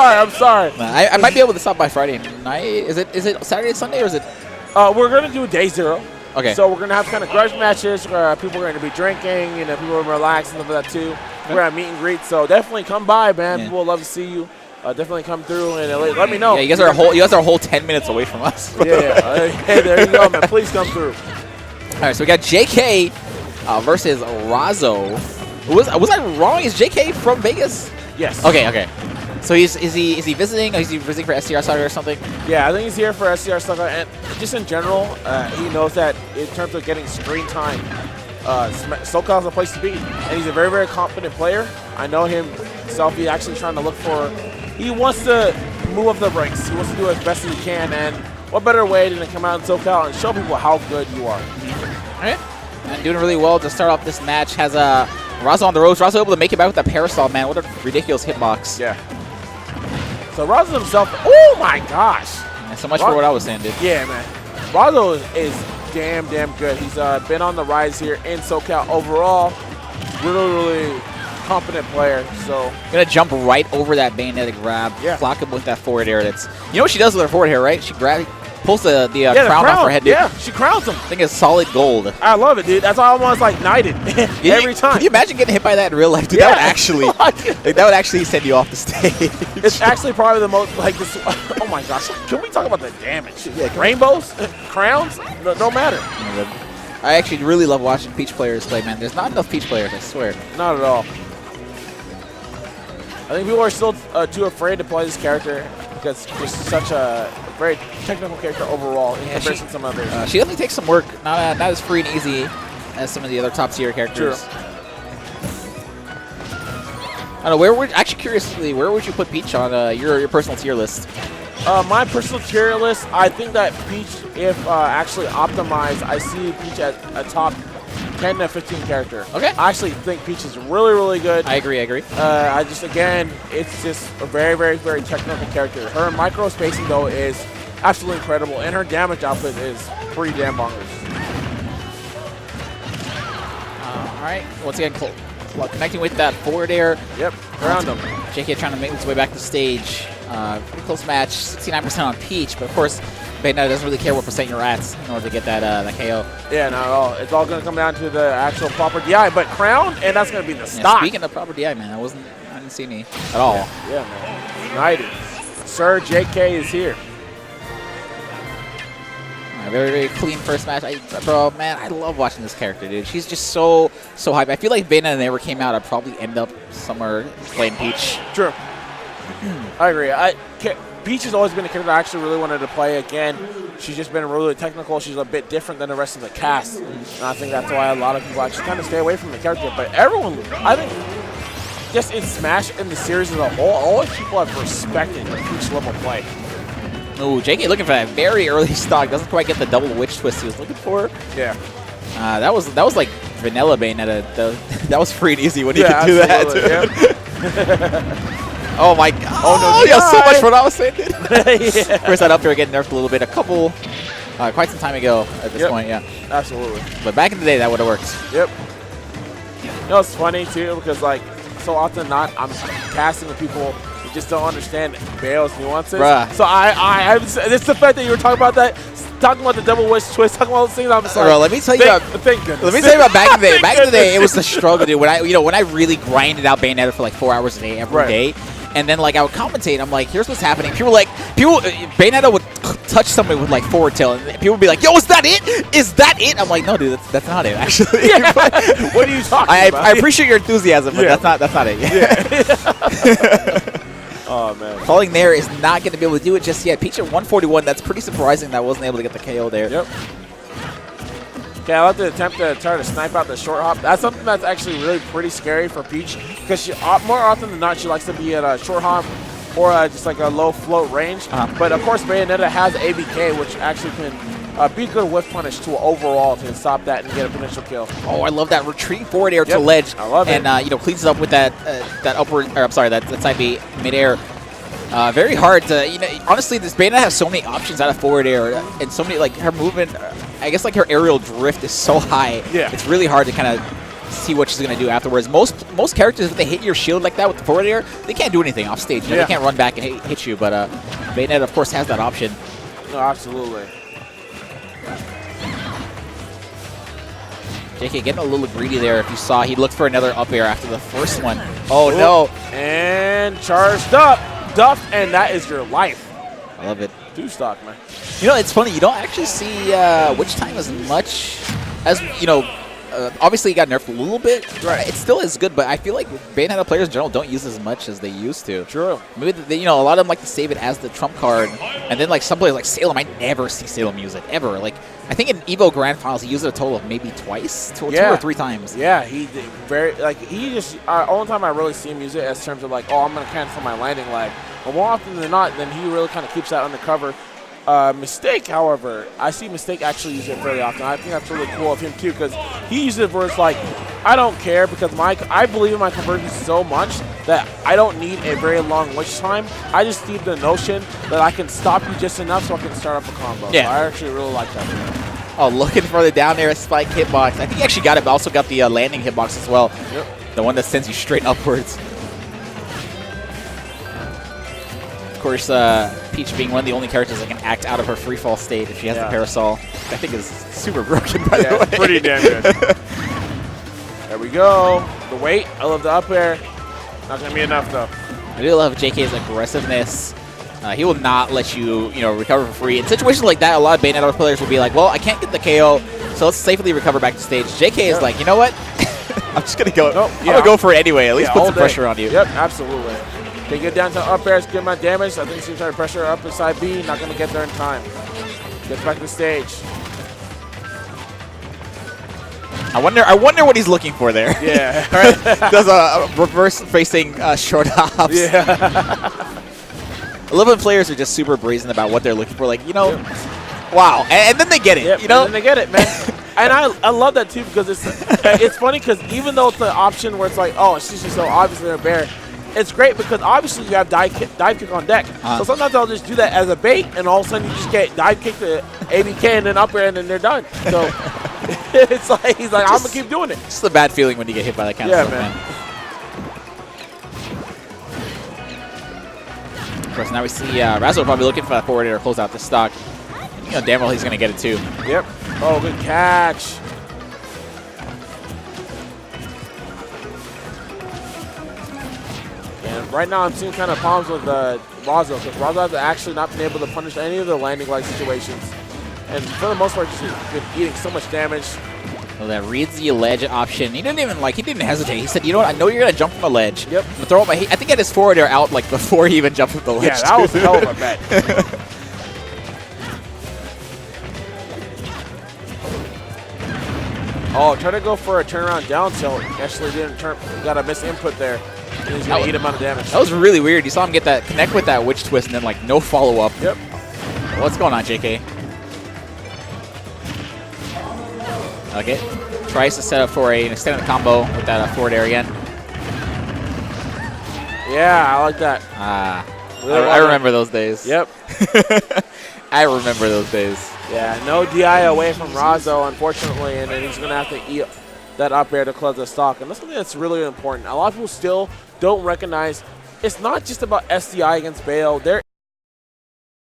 sorry. I'm sorry. I might be able to stop by Friday night. Is it Saturday and Sunday or is it? We're going to do day 0. Okay. So we're going to have kind of grudge matches where people are going to be drinking, you know, people are relaxing and stuff like that too. We're going to meet and greet. So definitely come by, man. Yeah. People would love to see you. Definitely come through and let me know. Yeah, you guys are a whole 10 minutes away from us. Yeah. Hey, there you go, man. Please come through. All right, so we got JK versus Razo. Was I wrong? Is JK from Vegas? Yes. Okay. So is he visiting? Is he visiting for SCR Saga or something? Yeah, I think he's here for SCR Saga, and just in general, he knows that in terms of getting screen time, SoCal's a place to be, and he's a very, very confident player. I know himself. He's actually trying to look for. He wants to move up the ranks. He wants to do as best as he can, and what better way than to come out in SoCal and show people how good you are. All right, and doing really well to start off this match. Has Razo on the ropes. Razo able to make it back with that parasol, man. What a ridiculous hitbox. Yeah. So Razo himself, oh my gosh. Yeah, so much for what I was saying, dude. Yeah, man. Razo is damn good. He's been on the rise here in SoCal overall. Really confident player. So Gonna jump right over that Bayonetta grab. Yeah. Clock him with that forward air. You know what she does with her forward air, right? She pulls the crown off her head, dude. Yeah, she crowns him. I think it's solid gold. I love it, dude. That's almost like knighted every time. Can you imagine getting hit by that in real life, dude? Yeah. That would actually send you off the stage. It's actually probably the most like this. Oh my gosh! Can we talk about the damage? Yeah, rainbows, crowns, no matter. I actually really love watching Peach players play, man. There's not enough Peach players, I swear. Not at all. I think people are still too afraid to play this character because she's such a very technical character overall in comparison to some others. She definitely takes some work. Not as free and easy as some of the other top tier characters. True. I don't know, curiously, where would you put Peach on your personal tier list? My personal tier list, I think that Peach, if actually optimized, I see Peach at a top 10 to 15 character. Okay. I actually think Peach is really good. I agree. Again, it's just a very technical character. Her micro spacing, though, is absolutely incredible, and her damage output is pretty damn bonkers. All right, once again, connecting with that forward air. Yep, around him. JK trying to make his way back to stage. Pretty close match, 69% on Peach, but of course, Bayonetta doesn't really care what percent you're at in order to get that KO. Yeah, not at all. It's all going to come down to the actual proper DI, but crown, and that's going to be the stock. Speaking of proper DI, man, I didn't see any at all. Yeah, man. United. Sir JK is here. Very clean first match. Bro, man, I love watching this character, dude. She's just so hype. I feel like if Bayonetta never came out, I'd probably end up somewhere playing Peach. True. I agree. Peach has always been a character I actually really wanted to play again. She's just been really technical. She's a bit different than the rest of the cast. And I think that's why a lot of people actually kind of stay away from the character. But everyone, I think, just in Smash and the series as a whole, all people have respected the Peach level play. Ooh, JK looking for that very early stock. Doesn't quite get the double witch twist he was looking for. Yeah. That was like vanilla Bayonetta. That was free and easy when he could do that. Yeah. Oh my god. Oh, no. Yeah, so much for what I was saying, dude. Yeah. Of course, that up air getting nerfed a little bit. Quite some time ago at this point, yeah. Absolutely. But back in the day, that would have worked. Yep. You know, it's funny, too, because, like, so often I'm casting with people who just don't understand Bayo's nuances. Bruh. So it's the fact that you were talking about that, talking about the double witch twist, talking about all those things, I'm sorry. Bro, let me tell you thank goodness. Let me tell you about back in the day. Back in the day, it was the struggle, dude. When I really grinded out Bayonetta for like 4 hours a day every day. And then, like, I would commentate. I'm like, here's what's happening. Bayonetta would touch somebody with, like, forward tail. And people would be like, yo, is that it? Is that it? I'm like, no, dude, that's not it, actually. Yeah. What are you talking about? I appreciate your enthusiasm, but that's not it. Yeah. Oh, man. Falling there is not going to be able to do it just yet. Peach at 141. That's pretty surprising that I wasn't able to get the KO there. Yep. Okay, I like to attempt to try to snipe out the short hop. That's something that's actually really pretty scary for Peach because she, more often than not, she likes to be at a short hop or just like a low float range. But, of course, Bayonetta has ABK, which actually can be a good whiff punish to overall to stop that and get a potential kill. Oh, I love that retreat forward air to ledge. I love it. And, cleans it up with that upward, or I'm sorry, that side B midair. Very hard to, honestly, this Bayonetta has so many options out of forward air and so many, like, her movement, I guess, like, her aerial drift is so high. Yeah. It's really hard to kind of see what she's going to do afterwards. Most characters, if they hit your shield like that with the forward air, they can't do anything off stage. You know, they can't run back and hit you, but Bayonetta, of course, has that option. No, absolutely. JK getting a little greedy there. If you saw, he looked for another up air after the first one. Oh, no. And charged up. Duff, and that is your life. I love it. 2-stock, man. You know, it's funny. You don't actually see Witch Time as much as, you know, obviously it got nerfed a little bit. Right. It still is good, but I feel like Bayonetta players in general don't use as much as they used to. True. Maybe they, you know, a lot of them like to save it as the trump card, and then like some players like Salem, I never see Salem use it ever. Like I think in Evo Grand Finals he used it a total of maybe two or three times. Yeah, he did he just only time I really see him use it as terms of like, oh, I'm gonna cancel my landing lag. But more often than not, then he really kind of keeps that undercover. Mistake, however, I see Mistake actually use it fairly often. I think that's really cool of him too, because he uses it where it's like, I don't care, because I believe in my conversions so much that I don't need a very long witch time. I just need the notion that I can stop you just enough so I can start up a combo. Yeah. So I actually really like that. Oh, looking for the down air spike hitbox. I think he actually got it, but also got the landing hitbox as well. Yep. The one that sends you straight upwards. Of course, Peach being one of the only characters that can act out of her free fall state if she has the parasol, I think is super broken, by the way. Pretty damn good. There we go. The weight. I love the up air. Not going to be enough, though. I do love JK's aggressiveness. He will not let you, recover for free. In situations like that, a lot of Bayonetta players will be like, well, I can't get the KO, so let's safely recover back to stage. JK is like, you know what? I'm just going to go. I'm going to go for it anyway. At least put some pressure on you. Yep, absolutely. They get down to up airs, good amount of damage. I think he's going to try to pressure up inside B. Not going to get there in time. Gets back to the stage. I wonder what he's looking for there. Yeah. Does a reverse-facing short hops. Yeah. 11 players are just super brazen about what they're looking for. Like, wow. And then they get it, And then they get it, man. And I love that, too, because it's funny because even though it's the option where it's like, oh, it's just so obviously a bear, it's great because obviously you have dive kick on deck. So sometimes I'll just do that as a bait, and all of a sudden you just get dive kick to ABK and then up air, and then they're done. So it's like he's like, I'm gonna keep doing it. It's just a bad feeling when you get hit by that kind of stuff, man. Of course, now we see Razo probably looking for that forward air to close out the stock. Damn well he's gonna get it too. Yep. Oh, good catch. Right now, I'm seeing kind of problems with Razo, because Razo has actually not been able to punish any of the landing-like situations. And for the most part, just been eating so much damage. Well, that reads the ledge option. He didn't even, he didn't hesitate. He said, you know what, I know you're going to jump from a ledge. Yep. I'm gonna throw up my I think he had his forward air out, before he even jumped from the ledge. Yeah, that was a hell of a bet. Oh, trying to go for a turnaround down tilt. Actually didn't turn. Got a miss input there. And he's going to eat him out of damage. That was really weird. You saw him get that connect with that witch twist and then no follow-up. Yep. What's going on, JK? Okay. Tries to set up for an extended combo with that forward air again. Yeah, I like that. I remember those days. Yep. I remember those days. Yeah, no DI away from Razo, unfortunately, and then he's going to have to eat that up air to close the stock. And that's something that's really important. A lot of people still don't recognize it's not just about SDI against Bayo. There